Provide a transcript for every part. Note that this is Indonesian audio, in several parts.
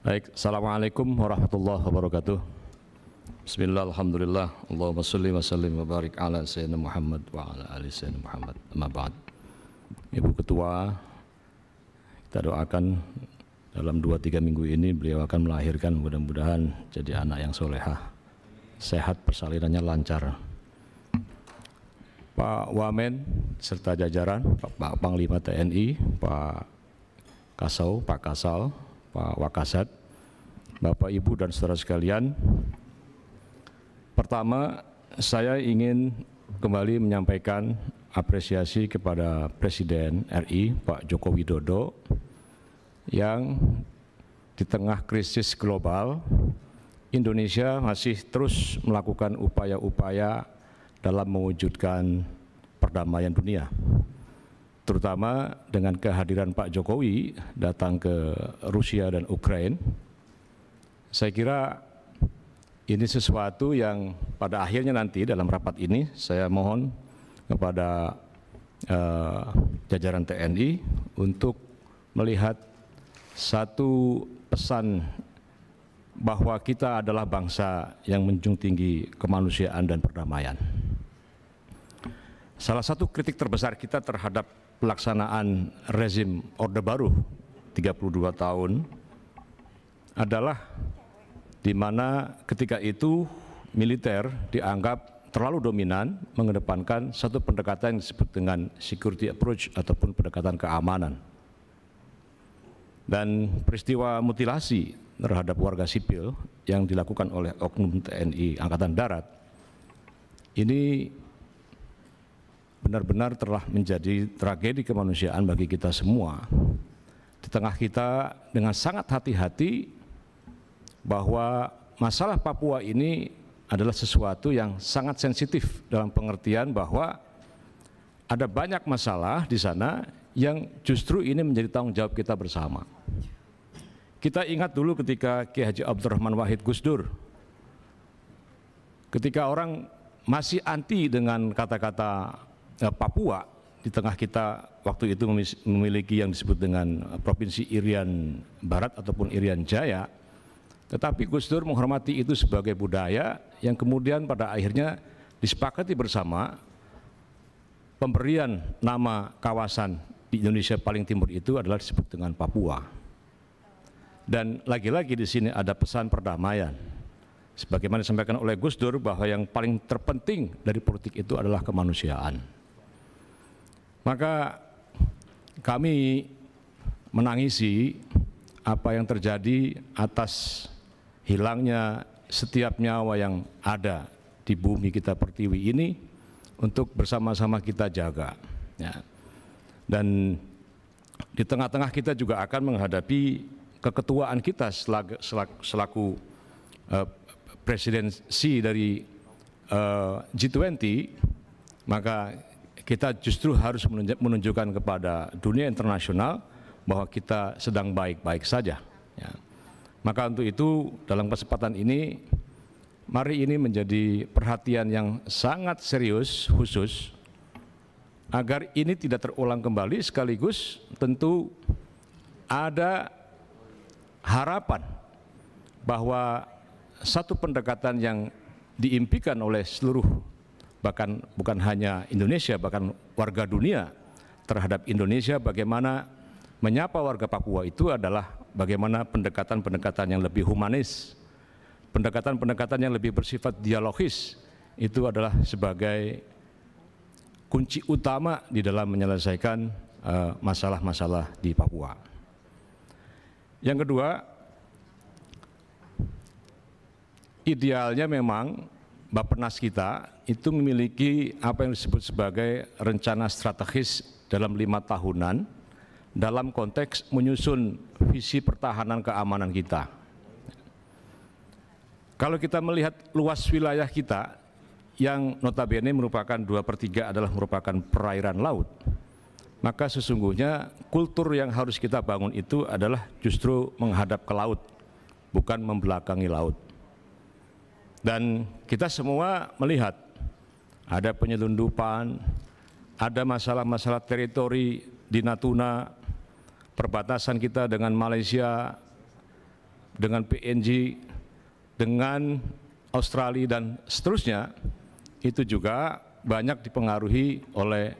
Baik, Assalamualaikum warahmatullahi wabarakatuh. Bismillah, alhamdulillah, Allahumma salli wa sallim wa barik ala Sayyidina Muhammad wa ala ali Sayyidina Muhammad. Amma ba'd. Ibu Ketua, kita doakan dalam 2-3 minggu ini beliau akan melahirkan, mudah-mudahan jadi anak yang solehah, sehat, persalinannya lancar. Pak Wamen serta jajaran, Pak Panglima TNI, Pak Kasau, Pak Kasal, Pak Wakasat, Bapak Ibu dan saudara sekalian, pertama saya ingin kembali menyampaikan apresiasi kepada Presiden RI Pak Joko Widodo yang di tengah krisis global Indonesia masih terus melakukan upaya-upaya dalam mewujudkan perdamaian dunia, terutama dengan kehadiran Pak Jokowi datang ke Rusia dan Ukraina. Saya kira ini sesuatu yang pada akhirnya nanti dalam rapat ini saya mohon kepada jajaran TNI untuk melihat satu pesan bahwa kita adalah bangsa yang menjunjung tinggi kemanusiaan dan perdamaian. Salah satu kritik terbesar kita terhadap pelaksanaan rezim Orde Baru 32 tahun adalah di mana ketika itu militer dianggap terlalu dominan mengedepankan satu pendekatan yang disebut dengan security approach ataupun pendekatan keamanan. Dan peristiwa mutilasi terhadap warga sipil yang dilakukan oleh oknum TNI Angkatan Darat ini benar-benar telah menjadi tragedi kemanusiaan bagi kita semua. Di tengah kita dengan sangat hati-hati bahwa masalah Papua ini adalah sesuatu yang sangat sensitif dalam pengertian bahwa ada banyak masalah di sana yang justru ini menjadi tanggung jawab kita bersama. Kita ingat dulu ketika Kiai Haji Abdurrahman Wahid Gus Dur, ketika orang masih anti dengan kata-kata Papua, di tengah kita waktu itu memiliki yang disebut dengan Provinsi Irian Barat ataupun Irian Jaya, tetapi Gus Dur menghormati itu sebagai budaya yang kemudian pada akhirnya disepakati bersama pemberian nama kawasan di Indonesia paling timur itu adalah disebut dengan Papua. Dan lagi-lagi di sini ada pesan perdamaian. Sebagaimana disampaikan oleh Gus Dur bahwa yang paling terpenting dari politik itu adalah kemanusiaan. Maka kami menangisi apa yang terjadi atas hilangnya setiap nyawa yang ada di bumi kita pertiwi ini untuk bersama-sama kita jaga. Ya. Dan di tengah-tengah kita juga akan menghadapi keketuaan kita selaku presidensi dari G20, maka kita justru harus menunjukkan kepada dunia internasional bahwa kita sedang baik-baik saja. Ya. Maka untuk itu dalam kesempatan ini, mari ini menjadi perhatian yang sangat serius khusus agar ini tidak terulang kembali, sekaligus tentu ada harapan bahwa satu pendekatan yang diimpikan oleh seluruh, bahkan bukan hanya Indonesia, bahkan warga dunia terhadap Indonesia, bagaimana menyapa warga Papua itu adalah bagaimana pendekatan-pendekatan yang lebih humanis, pendekatan-pendekatan yang lebih bersifat dialogis, itu adalah sebagai kunci utama di dalam menyelesaikan masalah-masalah di Papua. Yang kedua, idealnya memang Bappenas kita itu memiliki apa yang disebut sebagai rencana strategis dalam 5 tahunan dalam konteks menyusun visi pertahanan keamanan kita. Kalau kita melihat luas wilayah kita yang notabene merupakan 2/3 adalah merupakan perairan laut, maka sesungguhnya kultur yang harus kita bangun itu adalah justru menghadap ke laut, bukan membelakangi laut. Dan kita semua melihat ada penyelundupan, ada masalah-masalah teritori di Natuna, perbatasan kita dengan Malaysia, dengan PNG, dengan Australia dan seterusnya, itu juga banyak dipengaruhi oleh,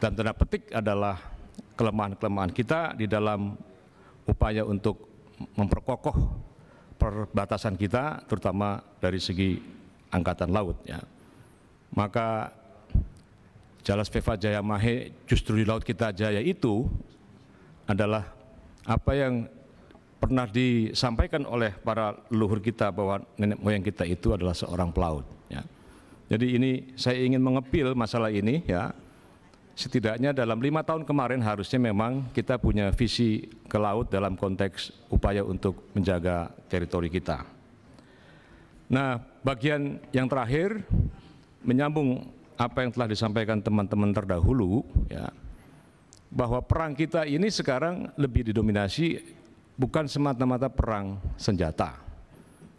dan tanda petik adalah kelemahan-kelemahan kita di dalam upaya untuk memperkokoh perbatasan kita, terutama dari segi angkatan laut. Ya. Maka Jalas Veva Jaya Mahe justru di laut kita jaya itu adalah apa yang pernah disampaikan oleh para leluhur kita bahwa nenek moyang kita itu adalah seorang pelaut. Ya. Jadi ini saya ingin mengepil masalah ini, ya. Setidaknya dalam 5 tahun kemarin harusnya memang kita punya visi ke laut dalam konteks upaya untuk menjaga teritori kita. Nah, bagian yang terakhir menyambung apa yang telah disampaikan teman-teman terdahulu, ya, bahwa perang kita ini sekarang lebih didominasi bukan semata-mata perang senjata,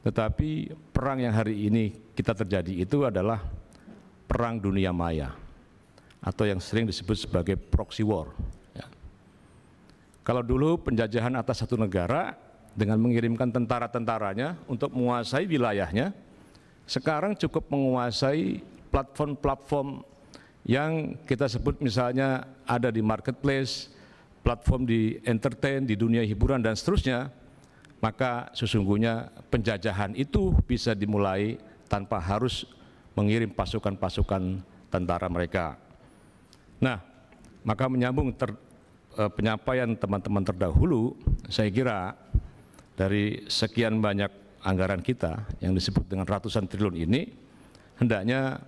tetapi perang yang hari ini kita terjadi itu adalah perang dunia maya, atau yang sering disebut sebagai proxy war. Ya. Kalau dulu penjajahan atas satu negara dengan mengirimkan tentara-tentaranya untuk menguasai wilayahnya, sekarang cukup menguasai platform-platform yang kita sebut misalnya ada di marketplace, platform di entertain, di dunia hiburan dan seterusnya, maka sesungguhnya penjajahan itu bisa dimulai tanpa harus mengirim pasukan-pasukan tentara mereka. Nah, maka menyambung penyampaian teman-teman terdahulu, saya kira dari sekian banyak anggaran kita yang disebut dengan ratusan triliun ini, hendaknya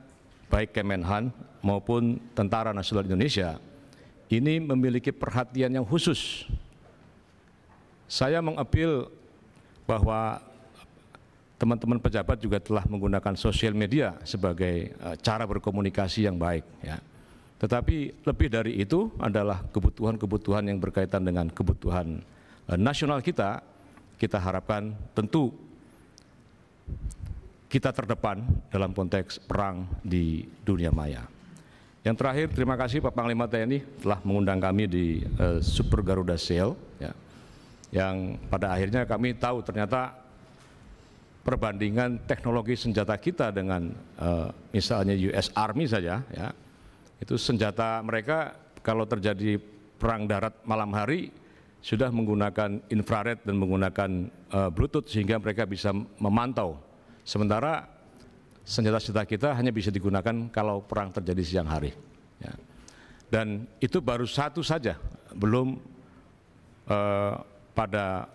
baik Kemenhan maupun Tentara Nasional Indonesia ini memiliki perhatian yang khusus. Saya mengapil bahwa teman-teman pejabat juga telah menggunakan sosial media sebagai cara berkomunikasi yang baik. Ya. Tetapi lebih dari itu adalah kebutuhan-kebutuhan yang berkaitan dengan kebutuhan nasional kita. Kita harapkan tentu kita terdepan dalam konteks perang di dunia maya. Yang terakhir, terima kasih Pak Panglima TNI telah mengundang kami di Super Garuda Shield, ya, yang pada akhirnya kami tahu ternyata perbandingan teknologi senjata kita dengan misalnya US Army saja, ya, itu senjata mereka kalau terjadi perang darat malam hari sudah menggunakan infrared dan menggunakan Bluetooth sehingga mereka bisa memantau. Sementara senjata-senjata kita hanya bisa digunakan kalau perang terjadi siang hari. Ya. Dan itu baru satu saja, belum pada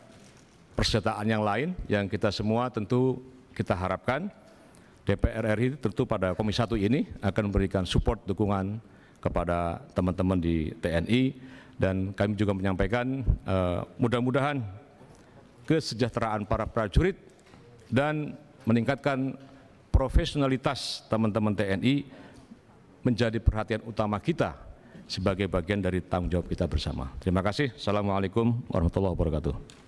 persenjataan yang lain yang kita semua tentu kita harapkan DPR RI tentu pada Komisi 1 ini akan memberikan support dukungan kepada teman-teman di TNI, dan kami juga menyampaikan mudah-mudahan kesejahteraan para prajurit dan meningkatkan profesionalitas teman-teman TNI menjadi perhatian utama kita sebagai bagian dari tanggung jawab kita bersama. Terima kasih. Assalamualaikum warahmatullahi wabarakatuh.